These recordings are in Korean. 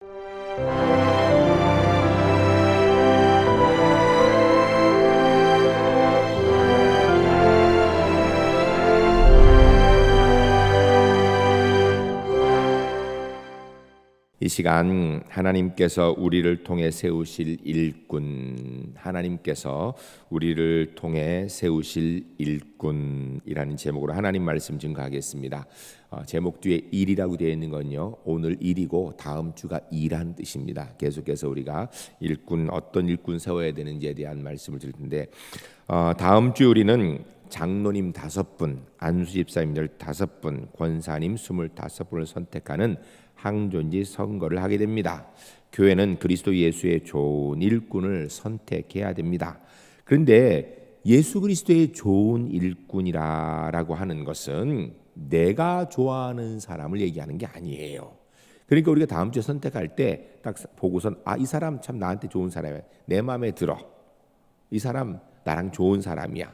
이 시간 하나님께서 우리를 통해 세우실 일꾼, 하나님께서 우리를 통해 세우실 일꾼이라는 제목으로 하나님 말씀 증거하겠습니다. 제목 뒤에 일이라고 되어 있는 건요, 오늘 일이고 다음 주가 일하는 뜻입니다. 계속해서 우리가 일꾼, 어떤 일꾼 세워야 되는지에 대한 말씀을 드릴 텐데, 다음 주 우리는 장로님 5분, 안수 집사님 15분, 권사님 25분을 선택하는 항존지 선거를 하게 됩니다. 교회는 그리스도 예수의 좋은 일꾼을 선택해야 됩니다. 그런데 예수 그리스도의 좋은 일꾼이라고 하는 것은 내가 좋아하는 사람을 얘기하는 게 아니에요. 그러니까 우리가 다음 주에 선택할 때 딱 보고선 이 사람 참 나한테 좋은 사람이야, 내 마음에 들어, 이 사람 나랑 좋은 사람이야,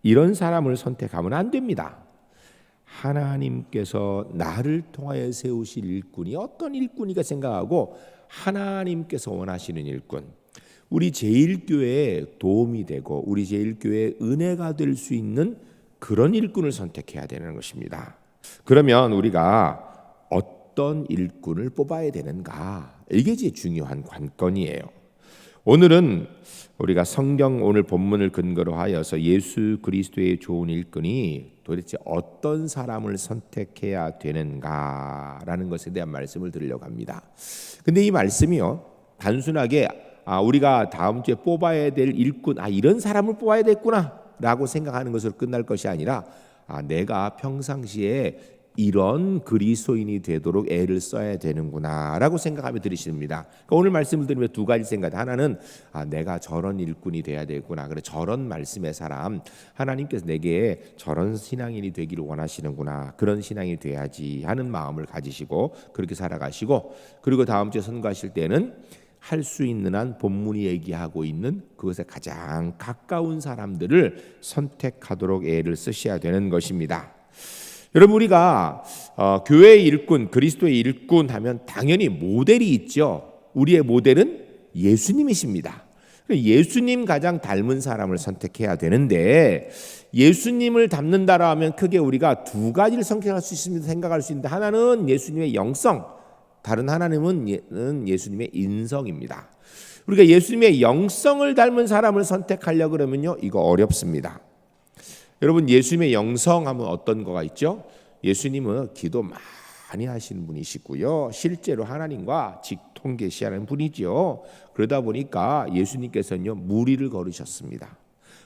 이런 사람을 선택하면 안 됩니다. 하나님께서 나를 통하여 세우실 일꾼이 어떤 일꾼이가 생각하고 하나님께서 원하시는 일꾼, 우리 제일교회에 도움이 되고 우리 제일교회에 은혜가 될 수 있는 그런 일꾼을 선택해야 되는 것입니다. 그러면 우리가 어떤 일꾼을 뽑아야 되는가, 이게 제일 중요한 관건이에요. 오늘은 우리가 성경 오늘 본문을 근거로 하여서 예수 그리스도의 좋은 일꾼이 도대체 어떤 사람을 선택해야 되는가라는 것에 대한 말씀을 드리려고 합니다. 근데 이 말씀이요, 단순하게 우리가 다음 주에 뽑아야 될 일꾼, 이런 사람을 뽑아야 되겠구나 라고 생각하는 것으로 끝날 것이 아니라 내가 평상시에 이런 그리스도인이 되도록 애를 써야 되는구나 라고 생각하며 들으십니다. 그러니까 오늘 말씀을 들으면 두 가지 생각. 하나는 내가 저런 일꾼이 돼야 되겠구나, 그래, 저런 말씀의 사람, 하나님께서 내게 저런 신앙인이 되기를 원하시는구나, 그런 신앙이 돼야지 하는 마음을 가지시고 그렇게 살아가시고, 그리고 다음 주에 선거하실 때는 할 수 있는 한 본문이 얘기하고 있는 그것에 가장 가까운 사람들을 선택하도록 애를 쓰셔야 되는 것입니다. 여러분, 우리가 교회의 일꾼, 그리스도의 일꾼 하면 당연히 모델이 있죠. 우리의 모델은 예수님이십니다. 예수님 가장 닮은 사람을 선택해야 되는데, 예수님을 닮는다라 하면 크게 우리가 두 가지를 선택할 수 있습니다. 생각할 수 있는데, 하나는 예수님의 영성, 다른 하나는 예수님의 인성입니다. 우리가 예수님의 영성을 닮은 사람을 선택하려고 그러면요, 이거 어렵습니다. 여러분, 예수님의 영성하면 어떤 거가 있죠? 예수님은 기도 많이 하시는 분이시고요, 실제로 하나님과 직통계시하는 분이죠. 그러다 보니까 예수님께서는요, 무리를 걸으셨습니다.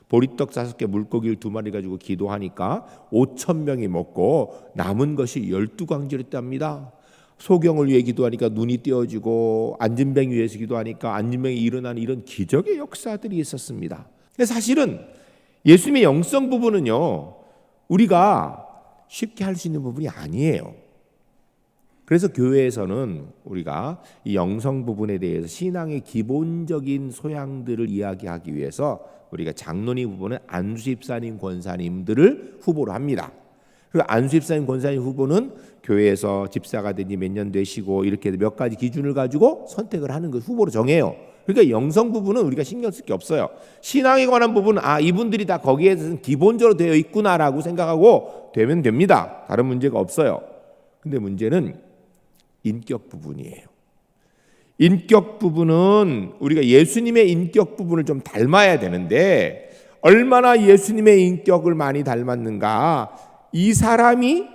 보리떡 5개 물고기를 2마리 가지고 기도하니까 5,000명이 먹고 남은 것이 12광절이었답니다. 소경을 위해 기도하니까 눈이 띄어지고, 안진뱅이 위해서 기도하니까 안진뱅이 일어나는 이런 기적의 역사들이 있었습니다. 사실은 예수님의 영성 부분은요, 우리가 쉽게 할 수 있는 부분이 아니에요. 그래서 교회에서는 우리가 이 영성 부분에 대해서 신앙의 기본적인 소양들을 이야기하기 위해서 우리가 장로님 부분은 안수집사님, 권사님들을 후보로 합니다. 그리고 안수집사님, 권사님 후보는 교회에서 집사가 된 지 몇 년 되시고 이렇게 몇 가지 기준을 가지고 선택을 하는 걸 후보로 정해요. 그러니까 영성 부분은 우리가 신경 쓸 게 없어요. 신앙에 관한 부분은 이분들이 다 거기에 대해서는 기본적으로 되어 있구나라고 생각하고 되면 됩니다. 다른 문제가 없어요. 근데 문제는 인격 부분이에요. 인격 부분은 우리가 예수님의 인격 부분을 좀 닮아야 되는데, 얼마나 예수님의 인격을 많이 닮았는가, 이 사람이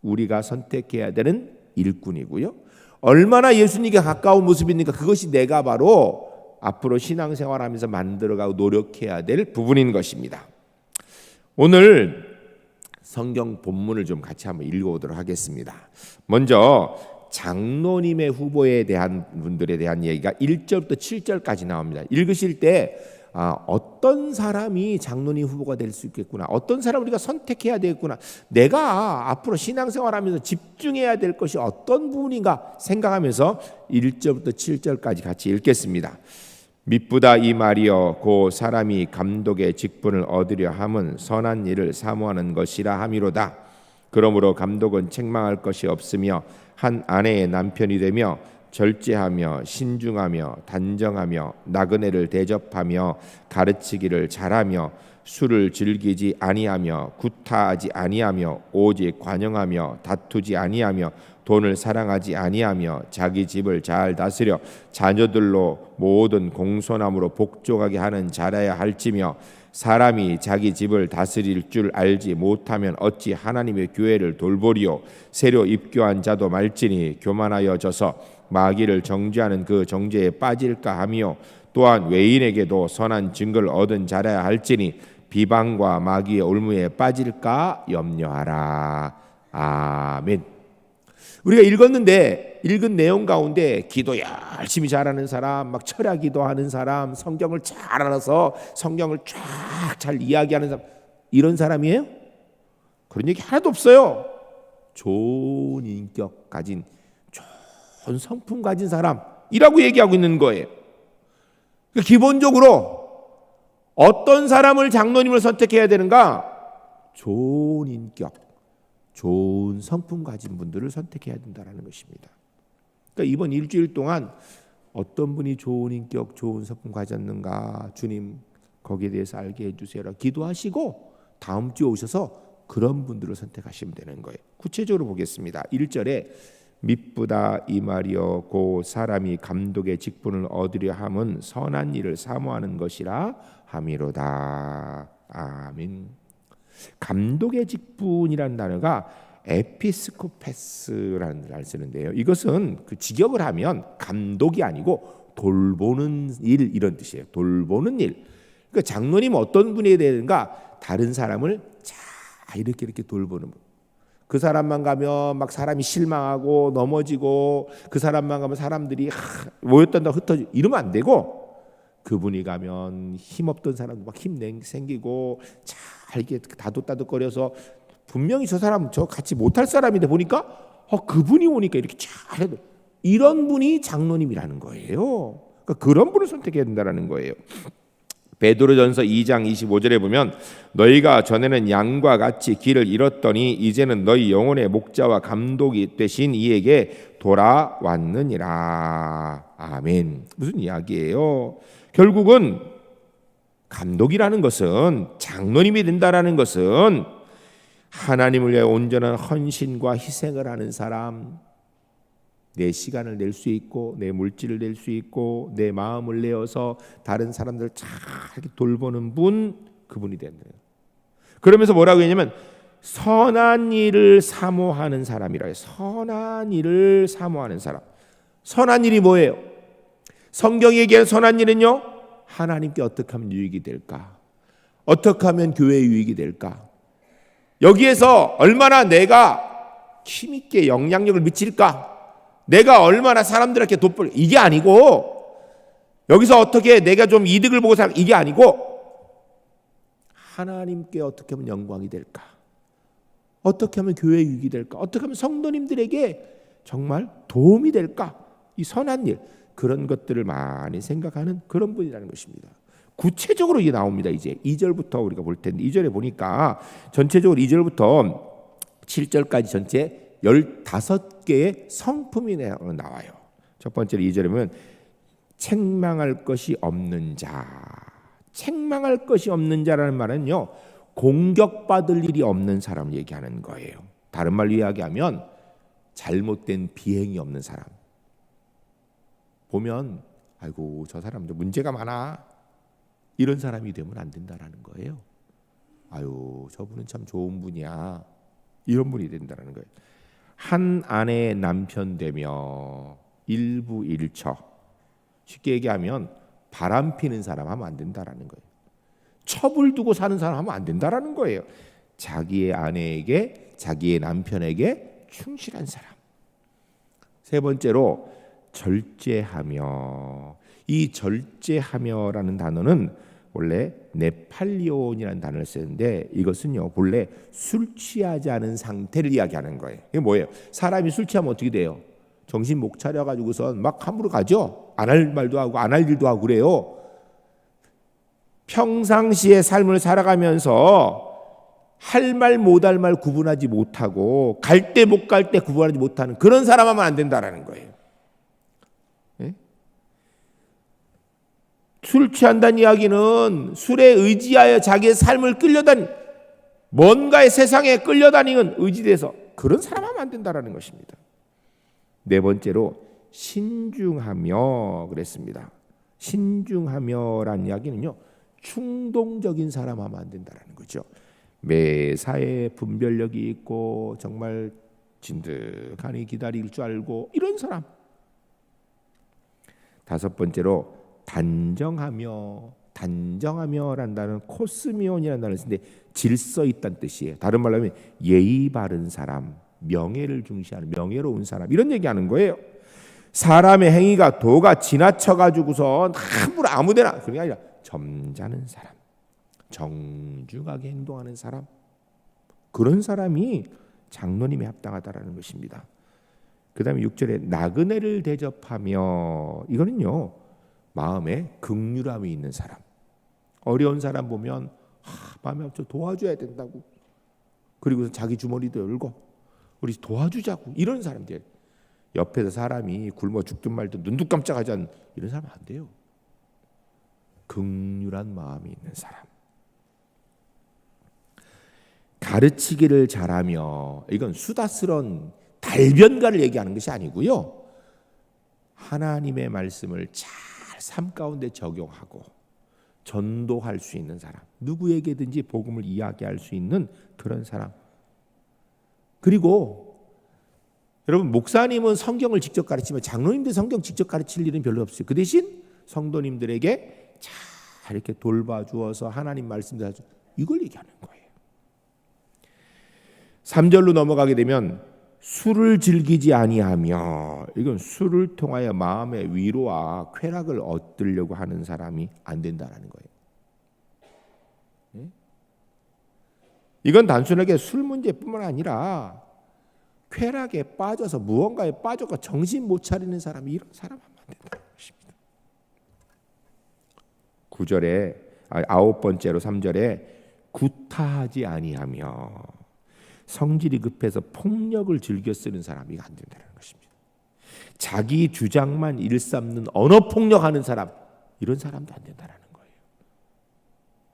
우리가 선택해야 되는 일꾼이고요, 얼마나 예수님께 가까운 모습이니까 그것이 내가 바로 앞으로 신앙생활하면서 만들어가고 노력해야 될 부분인 것입니다. 오늘 성경 본문을 좀 같이 한번 읽어보도록 하겠습니다. 먼저 장로님의 후보에 대한 분들에 대한 얘기가 1절부터 7절까지 나옵니다. 읽으실 때 어떤 사람이 장로님 후보가 될 수 있겠구나, 어떤 사람을 우리가 선택해야 되겠구나, 내가 앞으로 신앙생활하면서 집중해야 될 것이 어떤 부분인가 생각하면서 1절부터 7절까지 같이 읽겠습니다. 미쁘다 이 말이여, 고 사람이 감독의 직분을 얻으려 함은 선한 일을 사모하는 것이라 함이로다. 그러므로 감독은 책망할 것이 없으며 한 아내의 남편이 되며 절제하며 신중하며 단정하며 나그네를 대접하며 가르치기를 잘하며 술을 즐기지 아니하며 구타하지 아니하며 오직 관용하며 다투지 아니하며 돈을 사랑하지 아니하며 자기 집을 잘 다스려 자녀들로 모든 공손함으로 복종하게 하는 자라야 할지며 사람이 자기 집을 다스릴 줄 알지 못하면 어찌 하나님의 교회를 돌보리요. 새로 입교한 자도 말지니 교만하여져서 마귀를 정죄하는 그 정죄에 빠질까 하며 또한 외인에게도 선한 증거를 얻은 자라야 할지니 비방과 마귀의 올무에 빠질까 염려하라. 아멘. 우리가 읽은 내용 가운데 기도 열심히 잘하는 사람, 막 철야 기도하는 사람, 성경을 잘 알아서 성경을 쫙 잘 이야기하는 사람, 이런 사람이에요? 그런 얘기 하나도 없어요. 좋은 인격 가진, 좋은 성품 가진 사람이라고 얘기하고 있는 거예요. 그러니까 기본적으로 어떤 사람을 장로님을 선택해야 되는가? 좋은 인격, 좋은 성품 가진 분들을 선택해야 된다는 것입니다. 그러니까 이번 일주일 동안 어떤 분이 좋은 인격, 좋은 성품 가졌는가, 주님 거기에 대해서 알게 해주세요. 기도하시고 다음 주에 오셔서 그런 분들을 선택하시면 되는 거예요. 구체적으로 보겠습니다. 1절에 미쁘다 이 말이여 고 사람이 감독의 직분을 얻으려 함은 선한 일을 사모하는 것이라 함이로다. 아멘. 감독의 직분이라는 단어가 에피스코페스라는 단어를 쓰는데요. 이것은 그 직역을 하면 감독이 아니고 돌보는 일, 이런 뜻이에요. 돌보는 일. 그러니까 장로님은 어떤 분이 되는가? 다른 사람을 잘 이렇게 돌보는 분. 그 사람만 가면 막 사람이 실망하고 넘어지고, 그 사람만 가면 사람들이 모였던다 흩어지고 이러면 안 되고, 그분이 가면 힘없던 사람도 막 힘 생기고 잘 이렇게 다독다독거려서 분명히 저 사람 저 같이 못할 사람인데 보니까 그분이 오니까 이렇게 잘 해도, 이런 분이 장로님이라는 거예요. 그러니까 그런 분을 선택해야 된다는 거예요. 베드로전서 2장 25절에 보면 너희가 전에는 양과 같이 길을 잃었더니 이제는 너희 영혼의 목자와 감독이 되신 이에게 돌아왔느니라. 아멘. 무슨 이야기예요? 결국은 감독이라는 것은, 장로님이 된다라는 것은 하나님을 위해 온전한 헌신과 희생을 하는 사람, 내 시간을 낼 수 있고 내 물질을 낼 수 있고 내 마음을 내어서 다른 사람들을 잘 돌보는 분, 그분이 되는 거예요. 그러면서 뭐라고 했냐면 선한 일을 사모하는 사람이라 해요. 선한 일을 사모하는 사람. 선한 일이 뭐예요? 성경이 얘기하는 선한 일은요, 하나님께 어떻게 하면 유익이 될까? 어떻게 하면 교회에 유익이 될까? 여기에서 얼마나 내가 힘있게 영향력을 미칠까? 내가 얼마나 사람들에게 돋볼, 이게 아니고, 여기서 어떻게 내가 좀 이득을 보고 살, 이게 아니고, 하나님께 어떻게 하면 영광이 될까? 어떻게 하면 교회에 유익이 될까? 어떻게 하면 성도님들에게 정말 도움이 될까? 이 선한 일, 그런 것들을 많이 생각하는 그런 분이라는 것입니다. 구체적으로 이게 나옵니다. 이제 2절부터 우리가 볼 텐데, 2절에 보니까 전체적으로 2절부터 7절까지 전체 15개의 성품이 나와요. 첫 번째로 2절에 보면 책망할 것이 없는 자. 책망할 것이 없는 자라는 말은요, 공격받을 일이 없는 사람을 얘기하는 거예요. 다른 말로 이야기하면 잘못된 비행이 없는 사람. 보면 아이고 저 사람도 문제가 많아, 이런 사람이 되면 안 된다라는 거예요. 아유 저분은 참 좋은 분이야, 이런 분이 된다라는 거예요. 한 아내의 남편 되며 일부일처, 쉽게 얘기하면 바람 피는 사람 하면 안 된다라는 거예요. 첩을 두고 사는 사람 하면 안 된다라는 거예요. 자기의 아내에게, 자기의 남편에게 충실한 사람. 세 번째로 절제하며. 이 절제하며라는 단어는 원래 네팔리온이라는 단어를 쓰는데, 이것은요 본래 술 취하지 않은 상태를 이야기하는 거예요. 이게 뭐예요? 사람이 술 취하면 어떻게 돼요? 정신 못 차려가지고선 막 함부로 가죠. 안 할 말도 하고 안 할 일도 하고 그래요. 평상시의 삶을 살아가면서 할 말 못 할 말 구분하지 못하고 갈 때 못 갈 때 구분하지 못하는 그런 사람 하면 안 된다라는 거예요. 술 취한다는 이야기는 술에 의지하여 자기의 삶을 끌려다니 뭔가의 세상에 끌려다니는 의지돼서 그런 사람 하면 안 된다라는 것입니다. 네 번째로 신중하며 그랬습니다. 신중하며란 이야기는요, 충동적인 사람 하면 안 된다라는 거죠. 매사에 분별력이 있고 정말 진득하니 기다릴 줄 알고 이런 사람. 다섯 번째로 단정하며란 단어는 코스미온이라는 단어를 쓰는데 질서 있다는 뜻이에요. 다른 말로 하면 예의 바른 사람, 명예를 중시하는 명예로운 사람, 이런 얘기하는 거예요. 사람의 행위가 도가 지나쳐가지고서 함부로 아무데나 그런 게 아니라 점잖은 사람, 정중하게 행동하는 사람, 그런 사람이 장로님에 합당하다라는 것입니다. 그 다음에 6절에 나그네를 대접하며, 이거는요 마음에 긍휼함이 있는 사람, 어려운 사람 보면 마음에 없어 도와줘야 된다고, 그리고 자기 주머니도 열고 우리 도와주자고, 이런 사람들. 옆에서 사람이 굶어 죽든 말든 눈도 깜짝하지 않는 이런 사람 안 돼요. 긍휼한 마음이 있는 사람. 가르치기를 잘하며, 이건 수다스러운 달변가를 얘기하는 것이 아니고요, 하나님의 말씀을 잘 삶 가운데 적용하고 전도할 수 있는 사람, 누구에게든지 복음을 이야기할 수 있는 그런 사람. 그리고 여러분, 목사님은 성경을 직접 가르치면 장로님들 성경 직접 가르칠 일은 별로 없어요. 그 대신 성도님들에게 잘 이렇게 돌봐주어서 하나님 말씀을 해줘, 이걸 얘기하는 거예요. 3절로 넘어가게 되면 술을 즐기지 아니하며, 이건 술을 통하여 마음의 위로와 쾌락을 얻으려고 하는 사람이 안 된다라는 거예요. 이건 단순하게 술 문제뿐만 아니라 쾌락에 빠져서 무언가에 빠져서 정신 못 차리는 사람이, 이런 사람 하면 안 된다는 것입니다. 9절에 아홉 번째로 3절에 구타하지 아니하며, 성질이 급해서 폭력을 즐겨 쓰는 사람이 안 된다는 것입니다. 자기 주장만 일삼는 언어 폭력하는 사람, 이런 사람도 안 된다는 거예요.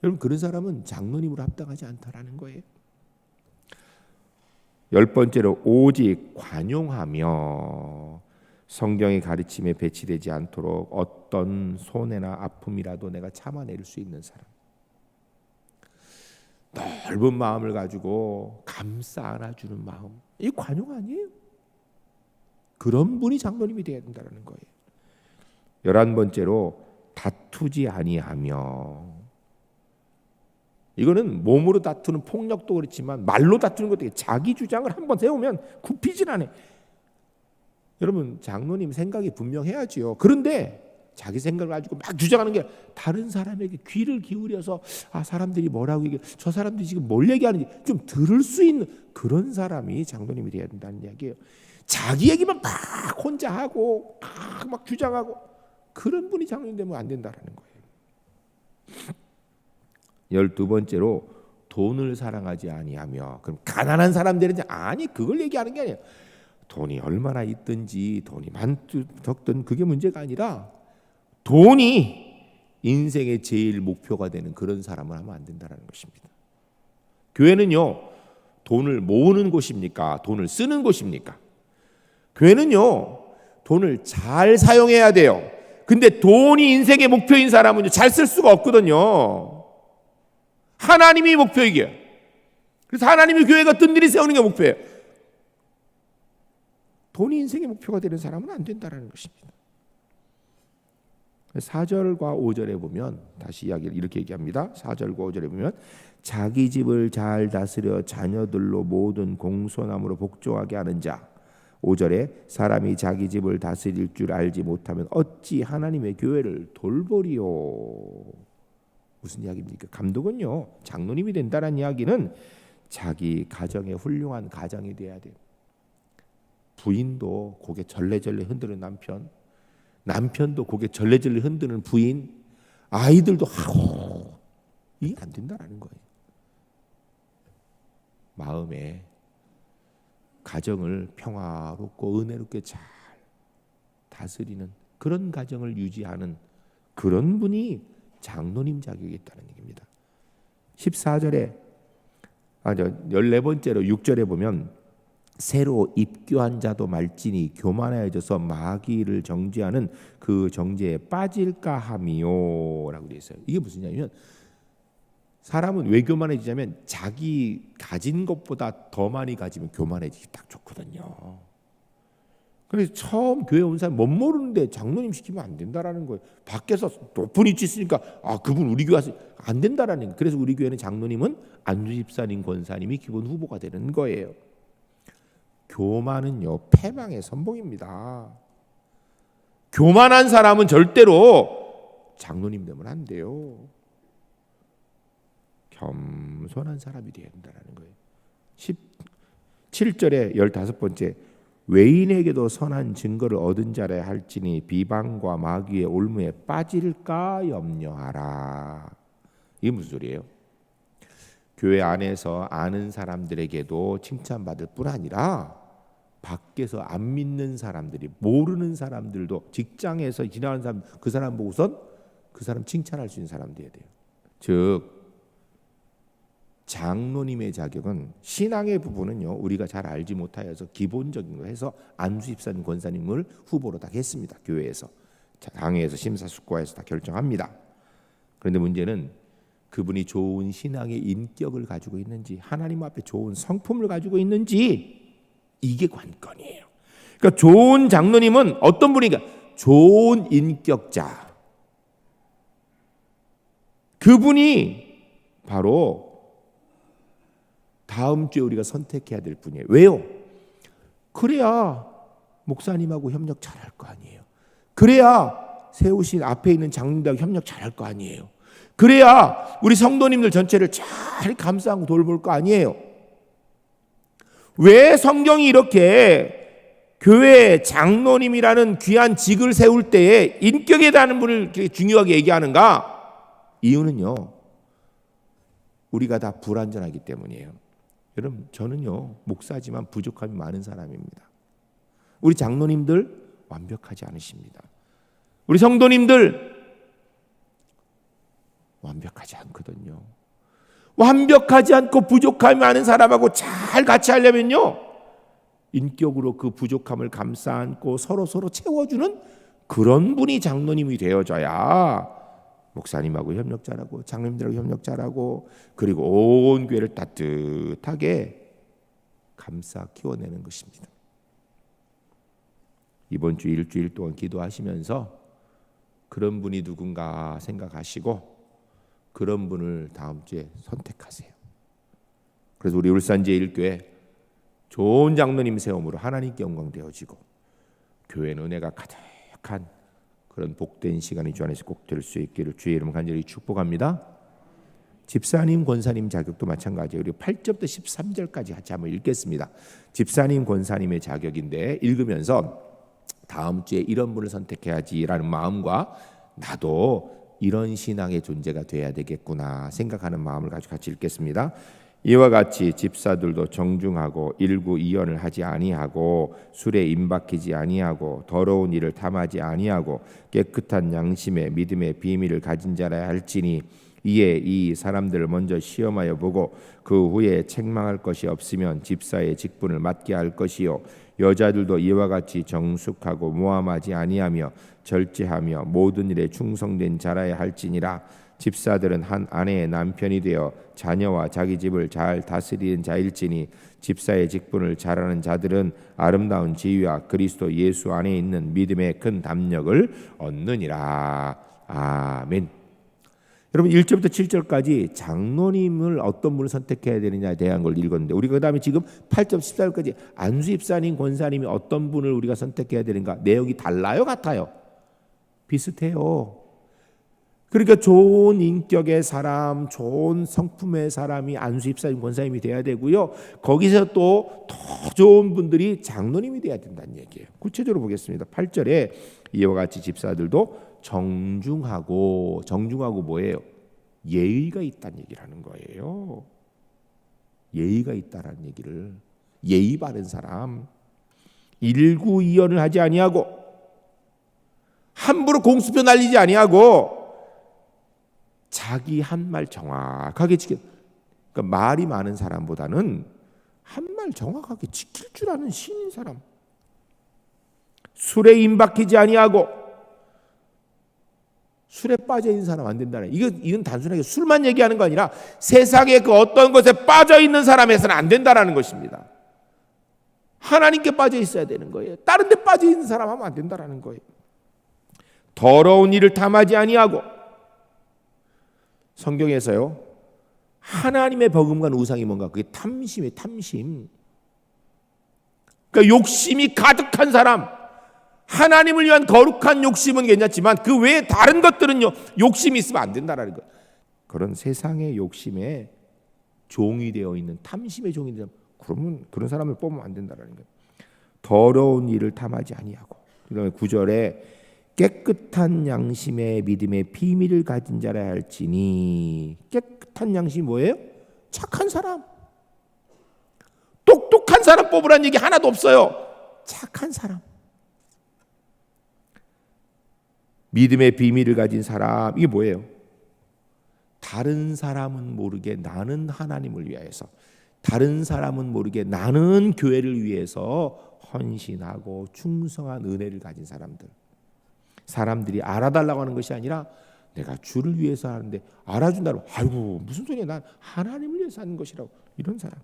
여러분, 그런 사람은 장로님으로 합당하지 않다라는 거예요. 10번째로 오직 관용하며, 성경의 가르침에 배치되지 않도록 어떤 손해나 아픔이라도 내가 참아낼 수 있는 사람. 넓은 마음을 가지고 감싸 안아주는 마음, 이 관용 아니에요? 그런 분이 장로님이 되어야 된다는 거예요. 11번째로 다투지 아니하며, 이거는 몸으로 다투는 폭력도 그렇지만 말로 다투는 것도, 자기 주장을 한번 세우면 굽히질 않아요. 여러분, 장로님 생각이 분명해야지요. 그런데 자기 생각을 가지고 막 주장하는 게 다른 사람에게 귀를 기울여서 사람들이 뭐라고 얘기해, 저 사람들이 지금 뭘 얘기하는지 좀 들을 수 있는 그런 사람이 장로님이 돼야 된다는 이야기예요. 자기 얘기만 막 혼자 하고 막 주장하고, 그런 분이 장로님 되면 안 된다는 거예요. 12번째로 돈을 사랑하지 아니하며, 그럼 가난한 사람들은 아니, 그걸 얘기하는 게 아니에요. 돈이 얼마나 있든지 돈이 많든 그게 문제가 아니라 돈이 인생의 제일 목표가 되는 그런 사람을 하면 안 된다는 것입니다. 교회는요, 돈을 모으는 곳입니까? 돈을 쓰는 곳입니까? 교회는요, 돈을 잘 사용해야 돼요. 근데 돈이 인생의 목표인 사람은 잘 쓸 수가 없거든요. 하나님이 목표이게. 그래서 하나님이 교회가 든든히 세우는 게 목표예요. 돈이 인생의 목표가 되는 사람은 안 된다는 것입니다. 4절과 5절에 보면 다시 이야기를 이렇게 얘기합니다. 4절과 5절에 보면 자기 집을 잘 다스려 자녀들로 모든 공손함으로 복종하게 하는 자. 5절에 사람이 자기 집을 다스릴 줄 알지 못하면 어찌 하나님의 교회를 돌보리요. 무슨 이야기입니까? 감독은요, 장로님이 된다는 이야기는 자기 가정에 훌륭한 가정이 돼야 돼요. 부인도 고개 절레절레 흔드는 남편, 남편도 고개 절레절레 흔드는 부인, 아이들도 하고, 이게 안 된다는 거예요. 마음에 가정을 평화롭고 은혜롭게 잘 다스리는 그런 가정을 유지하는 그런 분이 장로님 자격이 있다는 얘기입니다. 14절에 14번째로 6절에 보면 새로 입교한 자도 말지니 교만하여져서 마귀를 정죄하는 그 정죄에 빠질까 함이요라고 되어 있어요. 이게 무슨 얘기냐면 사람은 왜 교만해지냐면 자기 가진 것보다 더 많이 가지면 교만해지기 딱 좋거든요. 그래서 처음 교회 온 사람 못 모르는데 장로님 시키면 안 된다라는 거예요. 밖에서 높은 위치 있으니까 그분 우리 교회 와서 안 된다라는 거예요. 그래서 우리 교회는 장로님은 안주 집사님, 권사님이 기본 후보가 되는 거예요. 교만은요 패망의 선봉입니다. 교만한 사람은 절대로 장로님 되면 안 돼요. 겸손한 사람이 되어야 된다는 거예요. 17절에 15번째 외인에게도 선한 증거를 얻은 자라 할지니 비방과 마귀의 올무에 빠질까 염려하라. 이게 무슨 소리예요? 교회 안에서 아는 사람들에게도 칭찬받을 뿐 아니라 밖에서 안 믿는 사람들이, 모르는 사람들도, 직장에서 지나가는 사람, 그 사람 보고선 그 사람 칭찬할 수 있는 사람 돼야 돼요. 즉 장로님의 자격은 신앙의 부분은요 우리가 잘 알지 못하여서 기본적인 거 해서 안수 집사님, 권사님을 후보로 다 했습니다. 교회에서 당회에서 심사숙고해서 다 결정합니다. 그런데 문제는 그분이 좋은 신앙의 인격을 가지고 있는지, 하나님 앞에 좋은 성품을 가지고 있는지, 이게 관건이에요. 그러니까 좋은 장로님은 어떤 분인가? 좋은 인격자. 그분이 바로 다음 주에 우리가 선택해야 될 분이에요. 왜요? 그래야 목사님하고 협력 잘할 거 아니에요. 그래야 세우신 앞에 있는 장로님하고 협력 잘할 거 아니에요. 그래야 우리 성도님들 전체를 잘 감싸고 돌볼 거 아니에요. 왜 성경이 이렇게 교회 장로님이라는 귀한 직을 세울 때에 인격에 대한 분을 중요하게 얘기하는가? 이유는요, 우리가 다 불완전하기 때문이에요. 여러분, 저는요 목사지만 부족함이 많은 사람입니다. 우리 장로님들 완벽하지 않으십니다. 우리 성도님들 완벽하지 않거든요. 완벽하지 않고 부족함이 많은 사람하고 잘 같이 하려면요 인격으로 그 부족함을 감싸 안고 서로 채워주는 그런 분이 장로님이 되어져야 목사님하고 협력 잘하고 장로님들하고 협력 잘하고 그리고 온 교회를 따뜻하게 감싸 키워내는 것입니다. 이번 주 일주일 동안 기도하시면서 그런 분이 누군가 생각하시고 그런 분을 다음 주에 선택하세요. 그래서 우리 울산 제1교회 좋은 장로님 세움으로 하나님께 영광 되어지고 교회는 은혜가 가득한 그런 복된 시간이 주 안에서 꼭 될 수 있기를 주의 이름 간절히 축복합니다. 집사님, 권사님 자격도 마찬가지예요. 우리 8절부터 13절까지 같이 한번 읽겠습니다. 집사님, 권사님의 자격인데 읽으면서 다음 주에 이런 분을 선택해야지라는 마음과 나도 이런 신앙의 존재가 돼야 되겠구나 생각하는 마음을 가지고 같이 읽겠습니다. 이와 같이 집사들도 정중하고 일구이연을 하지 아니하고 술에 임박히지 아니하고 더러운 일을 탐하지 아니하고 깨끗한 양심에 믿음의 비밀을 가진 자라야 할지니 이에 이 사람들을 먼저 시험하여 보고 그 후에 책망할 것이 없으면 집사의 직분을 맡게 할 것이요 여자들도 이와 같이 정숙하고 모함하지 아니하며 절제하며 모든 일에 충성된 자라야 할지니라. 집사들은 한 아내의 남편이 되어 자녀와 자기 집을 잘 다스리는 자일지니 집사의 직분을 잘하는 자들은 아름다운 지위와 그리스도 예수 안에 있는 믿음의 큰 담력을 얻느니라. 아멘. 여러분 1절부터 7절까지 장로님을 어떤 분을 선택해야 되느냐에 대한 걸 읽었는데 우리가 그다음에 지금 8절 14절까지 안수 집사님, 권사님이 어떤 분을 우리가 선택해야 되는가 내용이 달라요, 같아요? 비슷해요. 그러니까 좋은 인격의 사람, 좋은 성품의 사람이 안수 집사님, 권사님이 돼야 되고요. 거기서 또 더 좋은 분들이 장로님이 돼야 된다는 얘기예요. 구체적으로 보겠습니다. 8절에 이와 같이 집사들도 정중하고 뭐예요? 예의가 있다는 얘기를 하는 거예요. 예의가 있다라는 얘기를, 예의 바른 사람, 일구이연을 하지 아니하고 함부로 공수표 날리지 아니하고 자기 한 말 정확하게 지켜. 그러니까 말이 많은 사람보다는 한 말 정확하게 지킬 줄 아는 신인 사람. 술에 임박히지 아니하고 술에 빠져 있는 사람 안 된다는. 이건 단순하게 술만 얘기하는 거 아니라 세상에 그 어떤 것에 빠져 있는 사람에서는 안 된다라는 것입니다. 하나님께 빠져 있어야 되는 거예요. 다른 데 빠져 있는 사람 하면 안 된다라는 거예요. 더러운 일을 탐하지 아니하고. 성경에서요, 하나님의 버금간 우상이 뭔가? 그게 탐심이에요. 탐심. 그러니까 욕심이 가득한 사람, 하나님을 위한 거룩한 욕심은 괜찮지만 그 외에 다른 것들은요, 욕심이 있으면 안 된다라는 거예요. 그런 세상의 욕심에 종이 되어 있는, 탐심의 종이 되면, 그러면 그런 사람을 뽑으면 안 된다라는 거예요. 더러운 일을 탐하지 아니하고. 그다음에 9절에 깨끗한 양심의 믿음의 비밀을 가진 자라 할지니. 깨끗한 양심이 뭐예요? 착한 사람. 똑똑한 사람 뽑으라는 얘기 하나도 없어요. 착한 사람. 믿음의 비밀을 가진 사람, 이게 뭐예요? 다른 사람은 모르게 나는 하나님을 위하여서, 다른 사람은 모르게 나는 교회를 위해서 헌신하고 충성한 은혜를 가진 사람들. 사람들이 알아달라고 하는 것이 아니라 내가 주를 위해서 하는데 알아준다고, 아이고 무슨 소리야, 난 하나님을 위해서 하는 것이라고. 이런 사람.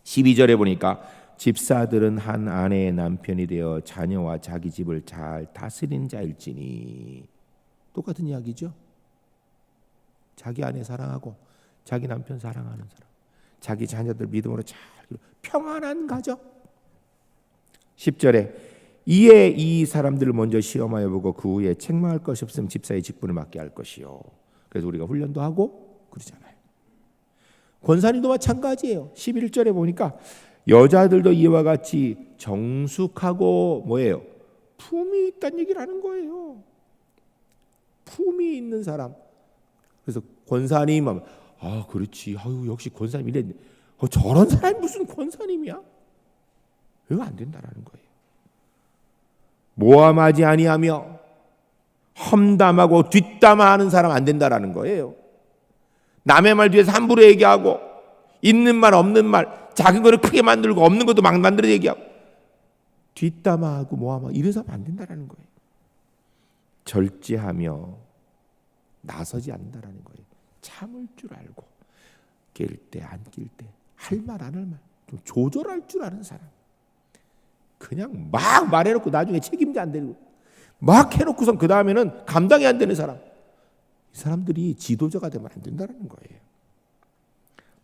12절에 보니까 집사들은 한 아내의 남편이 되어 자녀와 자기 집을 잘 다스리는 자일지니. 똑같은 이야기죠. 자기 아내 사랑하고 자기 남편 사랑하는 사람, 자기 자녀들 믿음으로 잘 평안한 가정. 10절에 이에 이 사람들을 먼저 시험하여 보고 그 후에 책망할 것이 없으면 집사의 직분을 맡게 할 것이요. 그래서 우리가 훈련도 하고 그러잖아요. 권사님도 마찬가지예요. 11절에 보니까 여자들도 이와 같이 정숙하고 뭐예요? 품이 있다는 얘기를 하는 거예요. 품이 있는 사람. 그래서 권사님 하면 그렇지. 아유 역시 권사님 이래. 저런 사람이 무슨 권사님이야? 이거 안 된다라는 거예요. 모함하지 아니하며 험담하고 뒷담화하는 사람 안 된다라는 거예요. 남의 말 뒤에서 함부로 얘기하고 있는 말 없는 말, 작은 거를 크게 만들고 없는 것도 막 만들어 얘기하고 뒷담화하고 모함하고 이런 사람 안 된다라는 거예요. 절제하며 나서지 않는다라는 거예요. 참을 줄 알고 낄 때 안 낄 때 할 말 안 할 말 좀 조절할 줄 아는 사람. 그냥 막 말해놓고 나중에 책임자 안 되고 막 해놓고선 그 다음에는 감당이 안 되는 사람. 이 사람들이 지도자가 되면 안 된다는 거예요.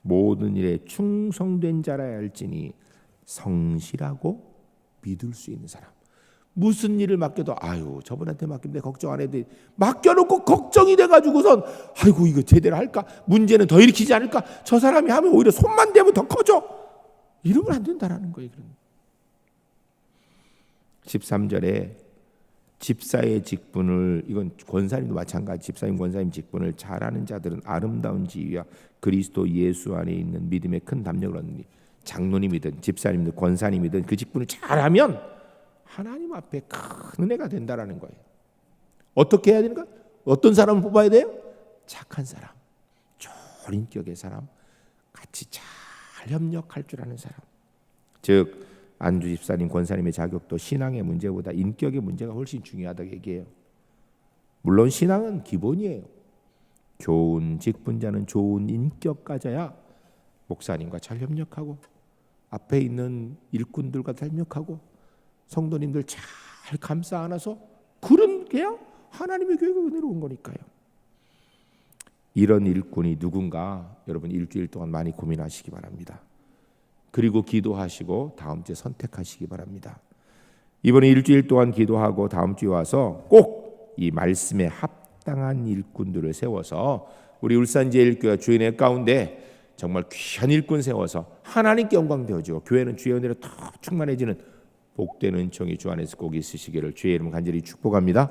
모든 일에 충성된 자라야 할지니. 성실하고 믿을 수 있는 사람. 무슨 일을 맡겨도 아유 저분한테 맡기면 내가 걱정 안 해도 돼. 맡겨놓고 걱정이 돼가지고선 아이고 이거 제대로 할까? 문제는 더 일으키지 않을까? 저 사람이 하면 오히려 손만 대면 더 커져. 이러면 안 된다라는 거예요. 13절에 집사의 직분을, 이건 권사님도 마찬가지, 집사님 권사님 직분을 잘하는 자들은 아름다운 지위와 그리스도 예수 안에 있는 믿음의 큰 담력을 얻느니. 장로님이든 집사님이든 권사님이든 그 직분을 잘하면 하나님 앞에 큰 은혜가 된다라는 거예요. 어떻게 해야 되는가? 어떤 사람을 뽑아야 돼요? 착한 사람, 좋은 인격의 사람, 같이 잘 협력할 줄 아는 사람. 즉 안주 집사님, 권사님의 자격도 신앙의 문제보다 인격의 문제가 훨씬 중요하다고 얘기해요. 물론 신앙은 기본이에요. 좋은 직분자는 좋은 인격 가져야 목사님과 잘 협력하고 앞에 있는 일꾼들과 잘 협력하고 성도님들 잘 감싸 안아서 그런 게야 하나님의 교회가 은혜로운 거니까요. 이런 일꾼이 누군가 여러분 일주일 동안 많이 고민하시기 바랍니다. 그리고 기도하시고 다음 주에 선택하시기 바랍니다. 이번에 일주일 동안 기도하고 다음 주에 와서 꼭 이 말씀에 합당한 일꾼들을 세워서 우리 울산제일교회 주인의 가운데 정말 귀한 일꾼 세워서 하나님께 영광 되어지고 교회는 주의 은혜로 더 충만해지는 복되는 은총이 주 안에서 꼭 있으시기를 주의 이름 간절히 축복합니다.